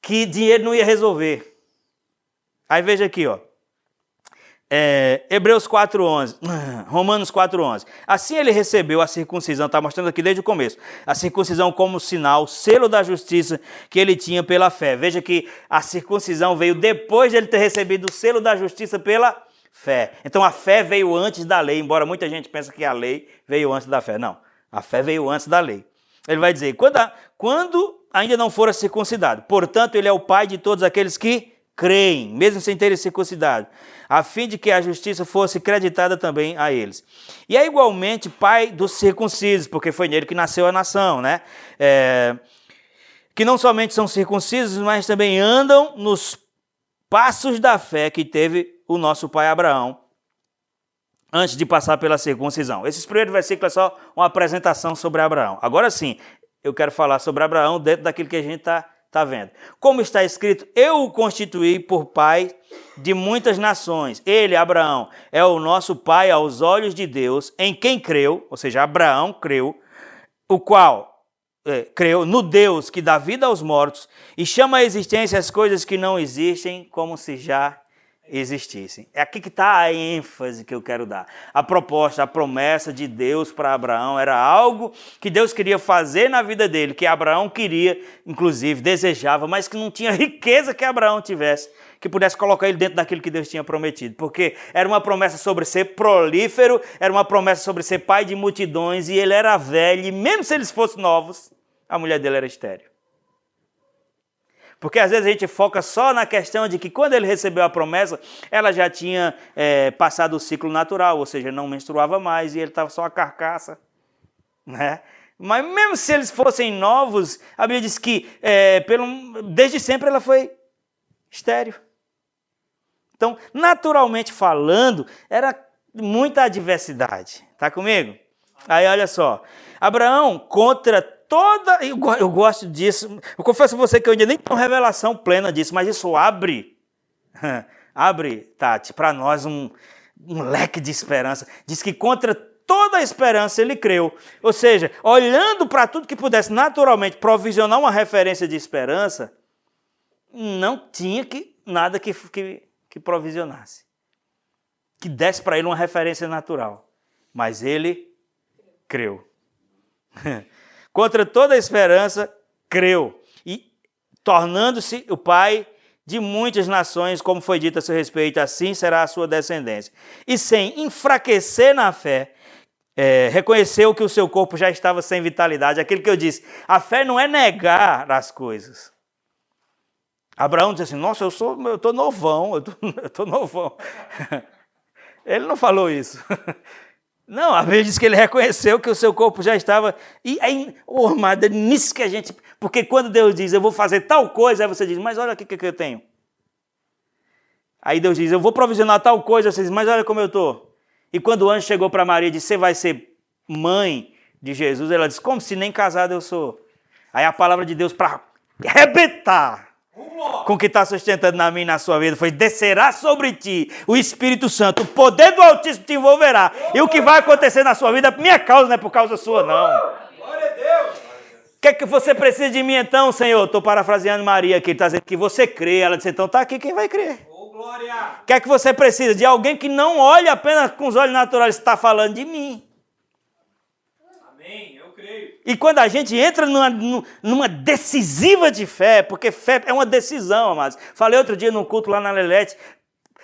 que dinheiro não ia resolver. Aí veja aqui, ó. Hebreus 4:11, Romanos 4:11. Assim ele recebeu a circuncisão, está mostrando aqui desde o começo, a circuncisão como sinal, selo da justiça que ele tinha pela fé. Veja que a circuncisão veio depois de ele ter recebido o selo da justiça pela fé. Então a fé veio antes da lei, embora muita gente pense que a lei veio antes da fé. Não, a fé veio antes da lei. Ele vai dizer, quando ainda não fora circuncidado, portanto ele é o pai de todos aqueles que creem, mesmo sem terem circuncidado, a fim de que a justiça fosse creditada também a eles. E é igualmente pai dos circuncisos, porque foi nele que nasceu a nação, né? Que não somente são circuncisos, mas também andam nos passos da fé que teve o nosso pai Abraão, antes de passar pela circuncisão. Esses primeiros versículos é só uma apresentação sobre Abraão. Agora sim, eu quero falar sobre Abraão dentro daquilo que a gente está vendo. Como está escrito, eu o constituí por pai de muitas nações. Ele, Abraão, é o nosso pai aos olhos de Deus, em quem creu, ou seja, Abraão creu, o qual creu no Deus que dá vida aos mortos e chama à existência as coisas que não existem como se já existissem. É aqui que está a ênfase que eu quero dar. A proposta, a promessa de Deus para Abraão era algo que Deus queria fazer na vida dele, que Abraão queria, inclusive, desejava, mas que não tinha riqueza que Abraão tivesse, que pudesse colocar ele dentro daquilo que Deus tinha prometido. Porque era uma promessa sobre ser prolífero, era uma promessa sobre ser pai de multidões, e ele era velho, e mesmo se eles fossem novos, a mulher dele era estéril. Porque às vezes a gente foca só na questão de que quando ele recebeu a promessa, ela já tinha passado o ciclo natural, ou seja, não menstruava mais e ele estava só a carcaça, né? Mas mesmo se eles fossem novos, a Bíblia diz que desde sempre ela foi estéril. Então, naturalmente falando, era muita adversidade. Está comigo? Aí olha só, Abraão contra eu gosto disso, eu confesso a você que eu ainda nem tenho revelação plena disso, mas isso abre, Tati, para nós um leque de esperança. Diz que contra toda a esperança ele creu. Ou seja, olhando para tudo que pudesse naturalmente provisionar uma referência de esperança, não tinha nada que provisionasse, que desse para ele uma referência natural. Mas ele creu. Contra toda a esperança, creu, e tornando-se o pai de muitas nações, como foi dito a seu respeito, assim será a sua descendência. E sem enfraquecer na fé, reconheceu que o seu corpo já estava sem vitalidade. Aquilo que eu disse, a fé não é negar as coisas. Abraão disse assim, nossa, eu estou novão, eu estou novão. Ele não falou isso. Não, a Bíblia diz que ele reconheceu que o seu corpo já estava... E aí, amado, é nisso que a gente... Porque quando Deus diz, eu vou fazer tal coisa, aí você diz, mas olha o que eu tenho. Aí Deus diz, eu vou provisionar tal coisa, vocês, mas olha como eu estou. E quando o anjo chegou para Maria e disse, você vai ser mãe de Jesus, ela disse, como se nem casada eu sou. Aí a palavra de Deus para arrebentar com o que está sustentando na minha e na sua vida foi, descerá sobre ti o Espírito Santo, o poder do Altíssimo te envolverá. E o que vai acontecer na sua vida é por minha causa, não é por causa sua, não.
Glória a Deus.
O que é que você precisa de mim então, Senhor? Estou parafraseando Maria aqui, está dizendo que você crê. Ela disse, então está aqui quem vai crer.
Oh, glória.
O que é que você precisa? De alguém que não olhe apenas com os olhos naturais, está falando de mim.
Amém, eu creio.
E quando a gente entra numa decisiva de fé, porque fé é uma decisão, amados. Falei outro dia num culto lá na Lelete,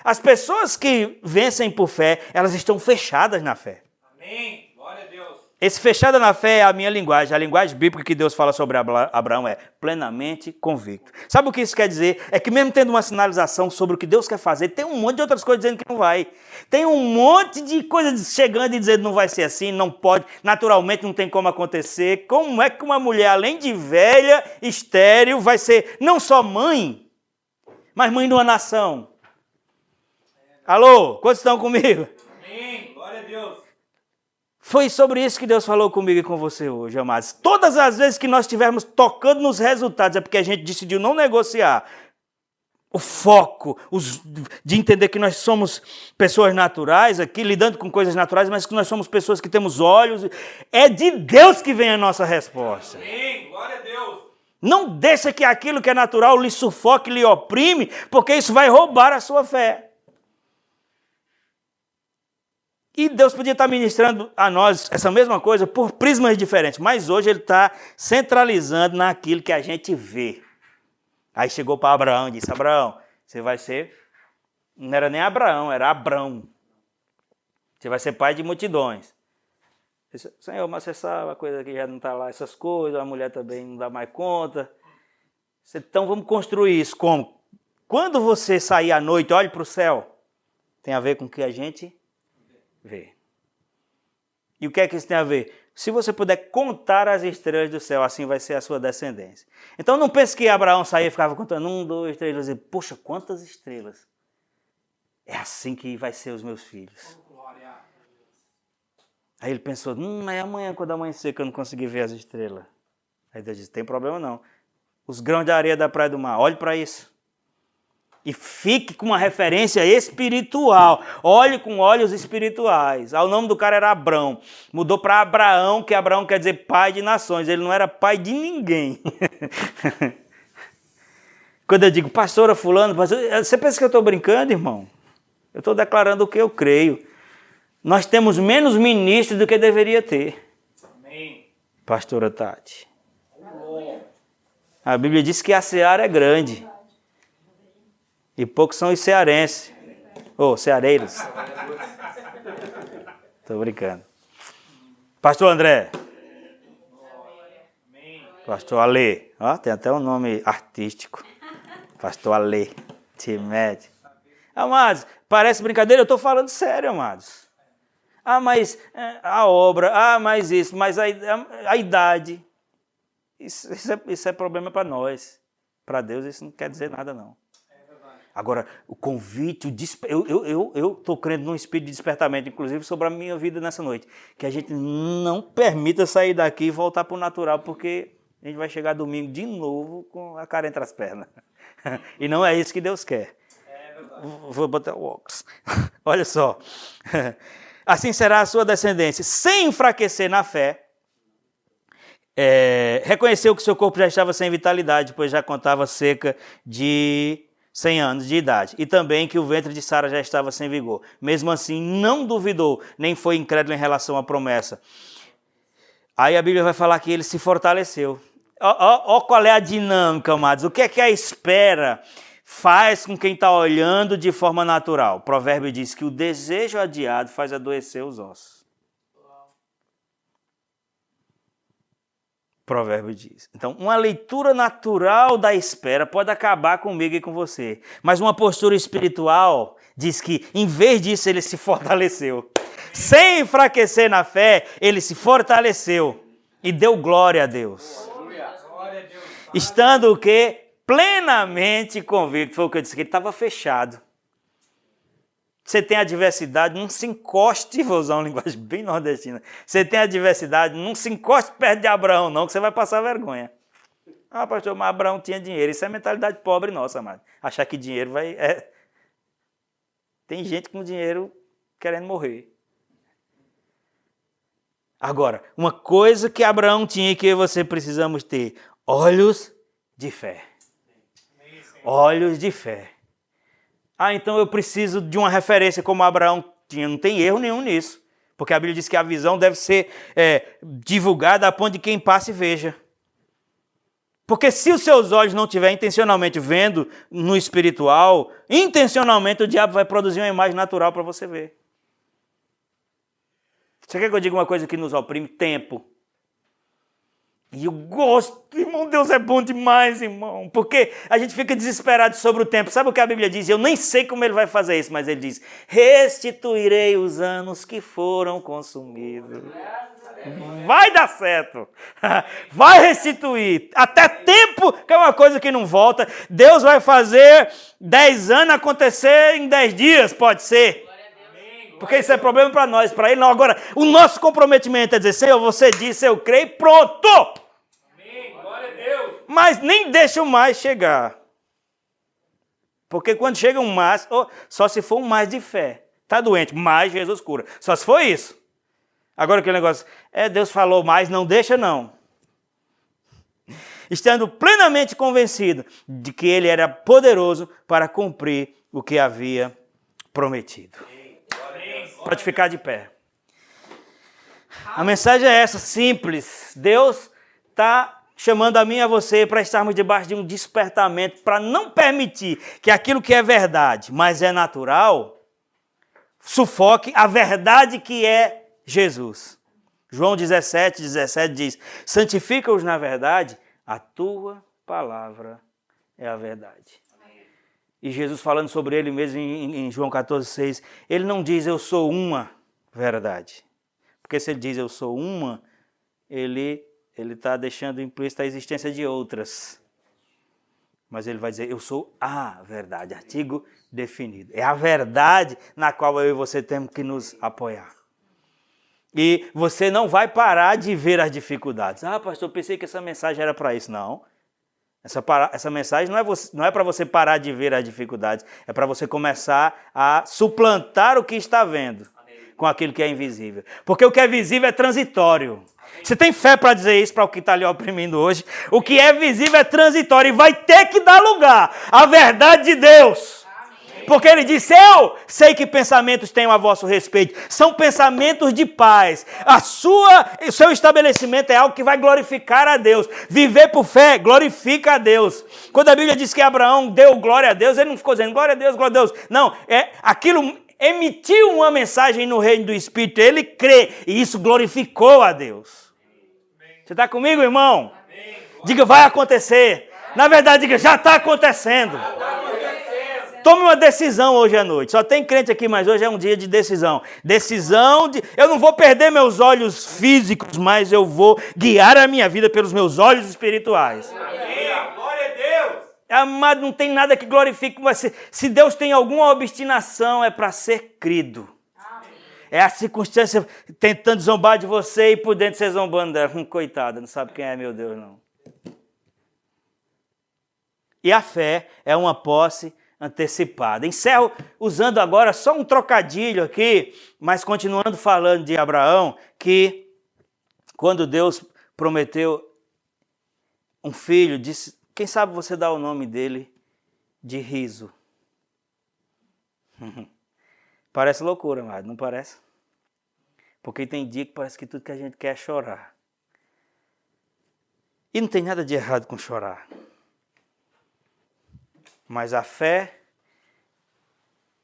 as pessoas que vencem por fé, elas estão fechadas na fé.
Amém, glória a Deus.
Esse fechado na fé é a minha linguagem. A linguagem bíblica que Deus fala sobre Abraão é plenamente convicto. Sabe o que isso quer dizer? É que mesmo tendo uma sinalização sobre o que Deus quer fazer, tem um monte de outras coisas dizendo que não vai. Tem um monte de coisas chegando e dizendo não vai ser assim, não pode, naturalmente não tem como acontecer. Como é que uma mulher, além de velha, estéril, vai ser não só mãe, mas mãe de uma nação? Alô, quantos estão comigo?
Amém, glória a Deus.
Foi sobre isso que Deus falou comigo e com você hoje, amados. Todas as vezes que nós estivermos tocando nos resultados, é porque a gente decidiu não negociar o foco de entender que nós somos pessoas naturais aqui, lidando com coisas naturais, mas que nós somos pessoas que temos olhos. É de Deus que vem a nossa resposta.
Amém, glória a Deus.
Não deixa que aquilo que é natural lhe sufoque, lhe oprime, porque isso vai roubar a sua fé. E Deus podia estar ministrando a nós essa mesma coisa por prismas diferentes, mas hoje Ele está centralizando naquilo que a gente vê. Aí chegou para Abraão e disse, Abraão, você vai ser... Não era nem Abraão, era Abrão. Você vai ser pai de multidões. Disse, Senhor, mas você sabe, a coisa que já não está lá, essas coisas, a mulher também não dá mais conta. Então vamos construir isso. Como? Quando você sair à noite, olhe para o céu. Tem a ver com o que a gente... vê. E o que é que isso tem a ver? Se você puder contar as estrelas do céu, assim vai ser a sua descendência. Então não pense que Abraão saía e ficava contando 1, 2, 3, 2, poxa, quantas estrelas. É assim que vai ser os meus filhos.
Oh, glória.
Aí ele pensou, é amanhã quando amanhecer que eu não conseguir ver as estrelas. Aí Deus disse, tem problema não. Os grãos de areia da praia do mar, olhe para isso. E fique com uma referência espiritual. Olhe com olhos espirituais. O nome do cara era Abrão. Mudou para Abraão, que Abraão quer dizer pai de nações. Ele não era pai de ninguém. Quando eu digo, pastora fulano, você pensa que eu estou brincando, irmão? Eu estou declarando o que eu creio. Nós temos menos ministros do que deveria ter.
Amém.
Pastora Tati. A Bíblia diz que a seara é grande. E poucos são os cearenses. Ceareiros. Estou brincando. Pastor André. Pastor Alê. Tem até um nome artístico. Pastor Alê. Timédio. Amados, parece brincadeira, eu estou falando sério, amados. Mas a obra, mas isso, mas a idade. Isso é problema para nós. Para Deus isso não quer dizer nada, não. Agora, o convite, eu estou crendo num espírito de despertamento, inclusive sobre a minha vida nessa noite. Que a gente não permita sair daqui e voltar para o natural, porque a gente vai chegar domingo de novo com a cara entre as pernas. E não é isso que Deus quer. Vou botar o óculos. Olha só. Assim será a sua descendência, sem enfraquecer na fé. Reconheceu que seu corpo já estava sem vitalidade, pois já contava cerca de 100 anos de idade, e também que o ventre de Sara já estava sem vigor. Mesmo assim, não duvidou, nem foi incrédulo em relação à promessa. Aí a Bíblia vai falar que ele se fortaleceu. Ó qual é a dinâmica, amados. O que é que a espera faz com quem está olhando de forma natural? O provérbio diz que o desejo adiado faz adoecer os ossos. Provérbio diz. Então, uma leitura natural da espera pode acabar comigo e com você. Mas uma postura espiritual diz que, em vez disso, ele se fortaleceu. Sem enfraquecer na fé, ele se fortaleceu e deu glória a Deus. Estando o quê? Plenamente convicto. Foi o que eu disse, que ele estava fechado. você tem adversidade, não se encoste, vou usar uma linguagem bem nordestina, você tem adversidade, não se encoste perto de Abraão não, que você vai passar vergonha. Ah, pastor, mas Abraão tinha dinheiro. Isso é mentalidade pobre nossa, amado. Achar que dinheiro vai... Tem gente com dinheiro querendo morrer. Agora, uma coisa que Abraão tinha e que eu e você precisamos ter, olhos de fé. Olhos de fé. Ah, então eu preciso de uma referência como Abraão tinha. Não tem erro nenhum nisso. Porque a Bíblia diz que a visão deve ser divulgada a ponto de quem passa e veja. Porque se os seus olhos não estiverem intencionalmente vendo no espiritual, intencionalmente o diabo vai produzir uma imagem natural para você ver. Você quer que eu diga uma coisa que nos oprime? Tempo. E eu gosto, irmão, Deus é bom demais, irmão. Porque a gente fica desesperado sobre o tempo. Sabe o que a Bíblia diz? Eu nem sei como ele vai fazer isso, mas ele diz, restituirei os anos que foram consumidos. Vai dar certo. Vai restituir. Até tempo, que é uma coisa que não volta. Deus vai fazer 10 anos acontecer em 10 dias, pode ser. Porque isso é problema para nós, para ele não. Agora, o nosso comprometimento é dizer, Senhor, você disse, eu creio, pronto.
Amém. Glória a Deus.
Mas nem deixa o mais chegar. Porque quando chega um mais, só se for um mais de fé. Está doente, mais Jesus cura. Só se for isso. Agora aquele negócio, Deus falou mais, não deixa não. Estando plenamente convencido de que ele era poderoso para cumprir o que havia prometido. Pode ficar de pé. A mensagem é essa, simples. Deus está chamando a mim e a você para estarmos debaixo de um despertamento, para não permitir que aquilo que é verdade, mas é natural, sufoque a verdade que é Jesus. João 17 diz, santifica-os na verdade, a tua palavra é a verdade. E Jesus falando sobre ele mesmo em João 14,6, ele não diz eu sou uma verdade. Porque se ele diz eu sou uma, ele está deixando implícita a existência de outras. Mas ele vai dizer eu sou a verdade, artigo definido. É a verdade na qual eu e você temos que nos apoiar. E você não vai parar de ver as dificuldades. Ah, pastor, pensei que essa mensagem era para isso. Não. Essa mensagem não é para você parar de ver as dificuldades. É para você começar a suplantar o que está vendo com aquilo que é invisível. Porque o que é visível é transitório. Você tem fé para dizer isso para o que está lhe oprimindo hoje? O que é visível é transitório e vai ter que dar lugar à verdade de Deus. Porque ele disse, eu sei que pensamentos tenho a vosso respeito. São pensamentos de paz. O seu estabelecimento é algo que vai glorificar a Deus. Viver por fé glorifica a Deus. Quando a Bíblia diz que Abraão deu glória a Deus, ele não ficou dizendo glória a Deus, glória a Deus. Não, aquilo emitiu uma mensagem no reino do Espírito. Ele crê e isso glorificou a Deus. Você está comigo, irmão? Diga, vai acontecer. Na verdade, diga, já está acontecendo. Tome uma decisão hoje à noite. Só tem crente aqui, mas hoje é um dia de decisão. Decisão de... Eu não vou perder meus olhos físicos, mas eu vou guiar a minha vida pelos meus olhos espirituais.
Amém. Glória a Deus.
Amado, não tem nada que glorifique você. Se Deus tem alguma obstinação, é para ser crido. É a circunstância tentando zombar de você e por dentro você zombando dela. Coitada, não sabe quem é meu Deus, não. E a fé é uma posse antecipada. Encerro usando agora só um trocadilho aqui, mas continuando falando de Abraão, que quando Deus prometeu um filho, disse, quem sabe você dá o nome dele de Riso. Parece loucura, mas não parece? Porque tem dia que parece que tudo que a gente quer é chorar. E não tem nada de errado com chorar. Mas a fé,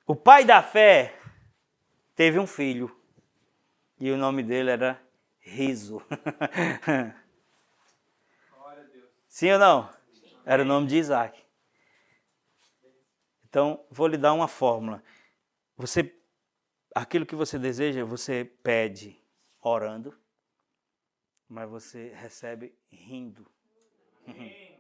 o pai da fé teve um filho. E o nome dele era Riso.
Glória a Deus.
Sim ou não? Era o nome de Isaac. Então, vou lhe dar uma fórmula. Aquilo que você deseja, você pede orando, mas você recebe rindo.
Amém.